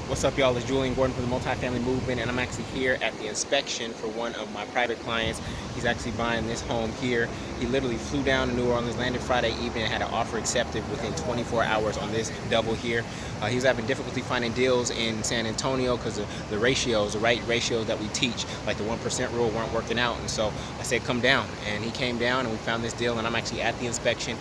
What's up, y'all? It's Jullien Gordon from the Multifamily Movement, and I'm actually here at the inspection for one of my private clients. He's actually buying this home here. He literally flew down to New Orleans, landed Friday evening, and had an offer accepted within 24 hours on this double here. He was having difficulty finding deals in San Antonio because of the ratios, the right ratios that we teach, like the 1% rule, weren't working out. And so I said, come down. And he came down, and we found this deal, and I'm actually at the inspection,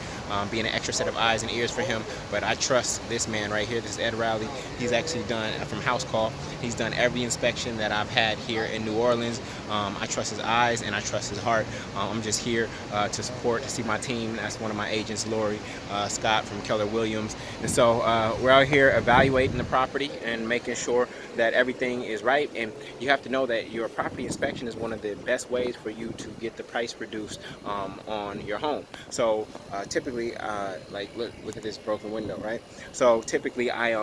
being an extra set of eyes and ears for him. But I trust this man right here. This is Ed Rowley. He's actually done from House Call. He's done every inspection that I've had here in New Orleans. I trust his eyes and I trust his heart. I'm just here to support, to see my team. That's one of my agents, Lori Scott from Keller Williams. And so we're out here evaluating the property and making sure that everything is right. And you have to know that your property inspection is one of the best ways for you to get the price reduced on your home. So typically, like look at this broken window, right? So typically I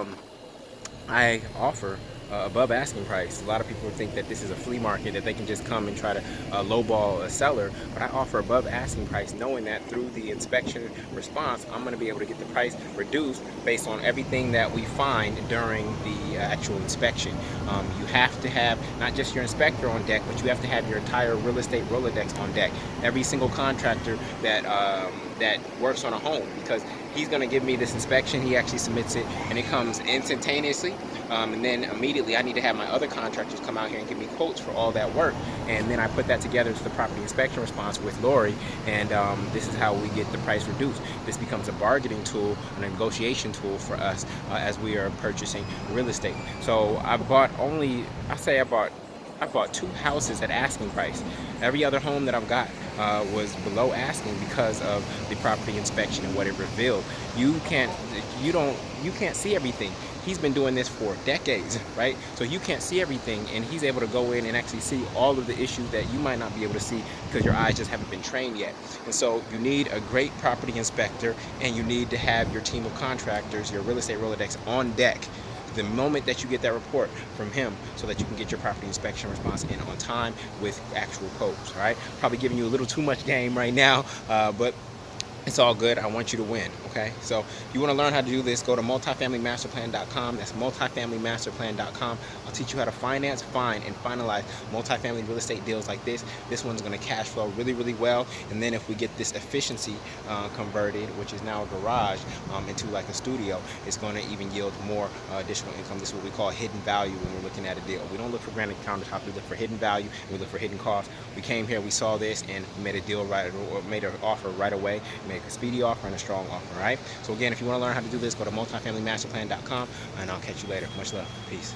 offer above asking price. A lot of people think that this is a flea market, that they can just come and try to lowball a seller, but I offer above asking price, knowing that through the inspection response, I'm going to be able to get the price reduced based on everything that we find during the actual inspection. You have to have not just your inspector on deck, but you have to have your entire real estate Rolodex on deck. Every single contractor that works on a home, because he's going to give me this inspection. He actually submits it and it comes instantaneously, and then immediately I need to have my other contractors come out here and give me quotes for all that work, and then I put that together to the property inspection response with Lori, and this is how we get the price reduced. This becomes a bargaining tool, a negotiation tool for us as we are purchasing real estate. So I bought two houses at asking price. Every other home that I've got was below asking because of the property inspection and what it revealed. You can't see everything. He's been doing this for decades, right? So you can't see everything, and he's able to go in and actually see all of the issues that you might not be able to see because your eyes just haven't been trained yet. And so you need a great property inspector, and you need to have your team of contractors, your real estate Rolodex on deck the moment that you get that report from him, so that you can get your property inspection response in on time with actual codes. All right, probably giving you a little too much game right now, but it's all good. I want you to win, okay? So if you want to learn how to do this, go to multifamilymasterplan.com. That's multifamilymasterplan.com. I'll teach you how to finance, find, and finalize multifamily real estate deals like this. This one's going to cash flow really, really well. And then if we get this efficiency converted, which is now a garage, into like a studio, it's going to even yield more additional income. This is what we call hidden value when we're looking at a deal. We don't look for granite countertop. We look for hidden value. We look for hidden costs. We came here, we saw this, and made a deal right, or made an offer right away. Make a speedy offer and a strong offer, right? So again, if you want to learn how to do this, go to multifamilymasterplan.com, and I'll catch you later. Much love. Peace.